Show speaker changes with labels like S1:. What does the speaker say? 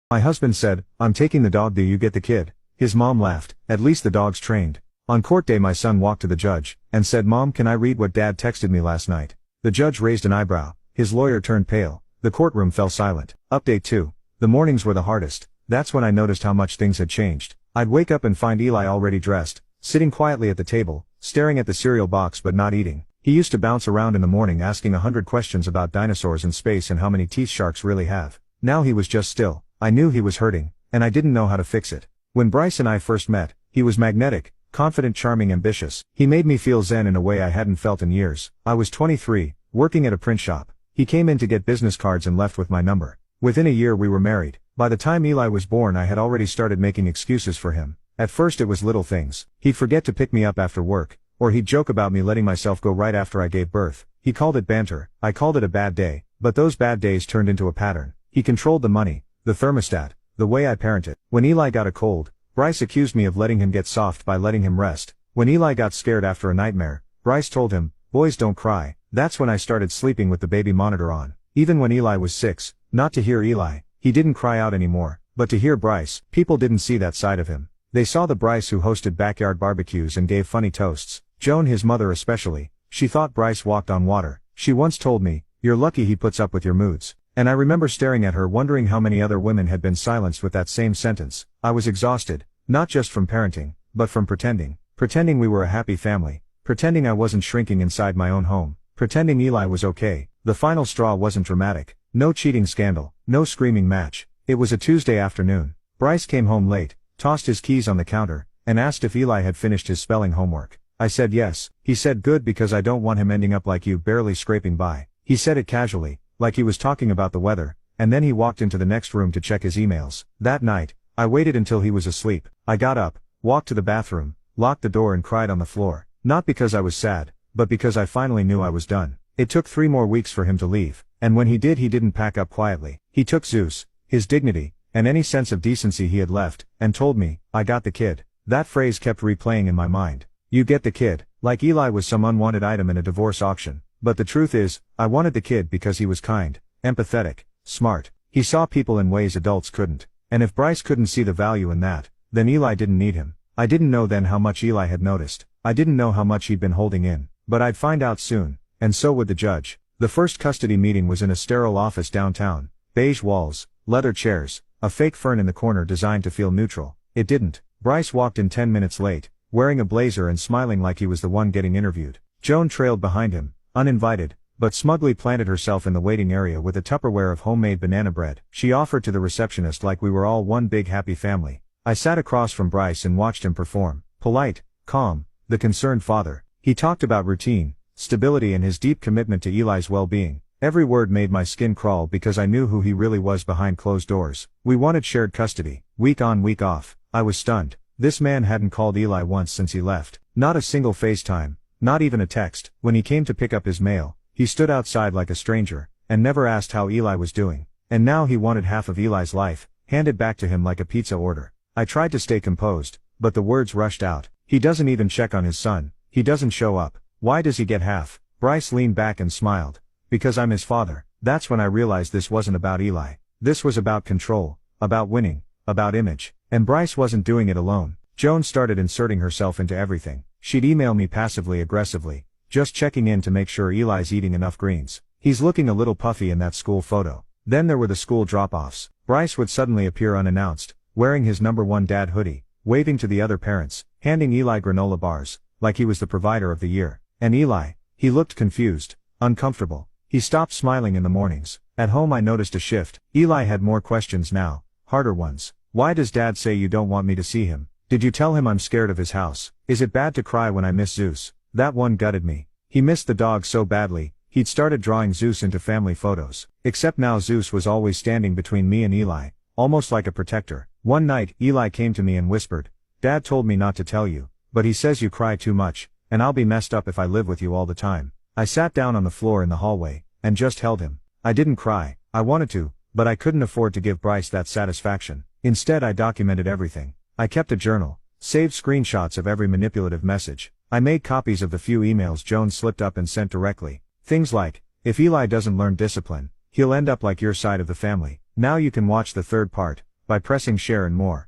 S1: My husband said, "I'm taking the dog, do you get the kid?" His mom laughed, "At least the dog's trained." On court day my son walked to the judge, and said, "Mom, can I read what Dad texted me last night?" The judge raised an eyebrow, his lawyer turned pale, the courtroom fell silent. Update 2. The mornings were the hardest. That's when I noticed how much things had changed. I'd wake up and find Eli already dressed, sitting quietly at the table, staring at the cereal box but not eating. He used to bounce around in the morning asking 100 questions about dinosaurs and space and how many teeth sharks really have. Now he was just still. I knew he was hurting, and I didn't know how to fix it. When Bryce and I first met, he was magnetic, confident, charming, ambitious. He made me feel zen in a way I hadn't felt in years. I was 23, working at a print shop. He came in to get business cards and left with my number. Within a year we were married. By the time Eli was born I had already started making excuses for him. At first it was little things. He'd forget to pick me up after work, or he'd joke about me letting myself go right after I gave birth. He called it banter. I called it a bad day, but those bad days turned into a pattern. He controlled the money, the thermostat, the way I parented. When Eli got a cold, Bryce accused me of letting him get soft by letting him rest. When Eli got scared after a nightmare, Bryce told him, "Boys don't cry." That's when I started sleeping with the baby monitor on. Even when Eli was 6, not to hear Eli, he didn't cry out anymore, but to hear Bryce, people didn't see that side of him. They saw the Bryce who hosted backyard barbecues and gave funny toasts. Joan, his mother especially, she thought Bryce walked on water. She once told me, "You're lucky he puts up with your moods." And I remember staring at her wondering how many other women had been silenced with that same sentence. I was exhausted, not just from parenting, but from pretending. Pretending we were a happy family. Pretending I wasn't shrinking inside my own home. Pretending Eli was okay. The final straw wasn't dramatic. No cheating scandal. No screaming match. It was a Tuesday afternoon. Bryce came home late, tossed his keys on the counter, and asked if Eli had finished his spelling homework. I said yes. He said, "Good, because I don't want him ending up like you, barely scraping by." He said it casually, like he was talking about the weather, and then he walked into the next room to check his emails. That night, I waited until he was asleep. I got up, walked to the bathroom, locked the door and cried on the floor. Not because I was sad, but because I finally knew I was done. It took 3 more weeks for him to leave, and when he did he didn't pack up quietly. He took Zeus, his dignity, and any sense of decency he had left, and told me, "I got the kid." That phrase kept replaying in my mind. You get the kid, like Eli was some unwanted item in a divorce auction. But the truth is, I wanted the kid because he was kind, empathetic, smart. He saw people in ways adults couldn't. And if Bryce couldn't see the value in that, then Eli didn't need him. I didn't know then how much Eli had noticed. I didn't know how much he'd been holding in. But I'd find out soon, and so would the judge. The first custody meeting was in a sterile office downtown. Beige walls, leather chairs, a fake fern in the corner designed to feel neutral. It didn't. Bryce walked in 10 minutes late, wearing a blazer and smiling like he was the one getting interviewed. Joan trailed behind him, uninvited, but smugly planted herself in the waiting area with a Tupperware of homemade banana bread. She offered to the receptionist like we were all one big happy family. I sat across from Bryce and watched him perform. Polite, calm, the concerned father. He talked about routine, stability and his deep commitment to Eli's well-being. Every word made my skin crawl because I knew who he really was behind closed doors. We wanted shared custody, week on week off. I was stunned. This man hadn't called Eli once since he left. Not a single FaceTime. Not even a text. When he came to pick up his mail, he stood outside like a stranger, and never asked how Eli was doing. And now he wanted half of Eli's life, handed back to him like a pizza order. I tried to stay composed, but the words rushed out. He doesn't even check on his son. He doesn't show up. Why does he get half? Bryce leaned back and smiled. Because I'm his father. That's when I realized this wasn't about Eli. This was about control, about winning, about image. And Bryce wasn't doing it alone. Joan started inserting herself into everything. She'd email me passively aggressively, just checking in to make sure Eli's eating enough greens. He's looking a little puffy in that school photo. Then there were the school drop-offs. Bryce would suddenly appear unannounced, wearing his #1 dad hoodie, waving to the other parents, handing Eli granola bars, like he was the provider of the year. And Eli, he looked confused, uncomfortable. He stopped smiling in the mornings. At home I noticed a shift. Eli had more questions now, harder ones. Why does Dad say you don't want me to see him? Did you tell him I'm scared of his house? Is it bad to cry when I miss Zeus? That one gutted me. He missed the dog so badly, he'd started drawing Zeus into family photos. Except now Zeus was always standing between me and Eli, almost like a protector. One night, Eli came to me and whispered, "Dad told me not to tell you, but he says you cry too much, and I'll be messed up if I live with you all the time." I sat down on the floor in the hallway, and just held him. I didn't cry. I wanted to, but I couldn't afford to give Bryce that satisfaction. Instead I documented everything. I kept a journal, saved screenshots of every manipulative message. I made copies of the few emails Joan slipped up and sent directly. Things like, "If Eli doesn't learn discipline, he'll end up like your side of the family. Now you can watch the third part. by pressing share and more.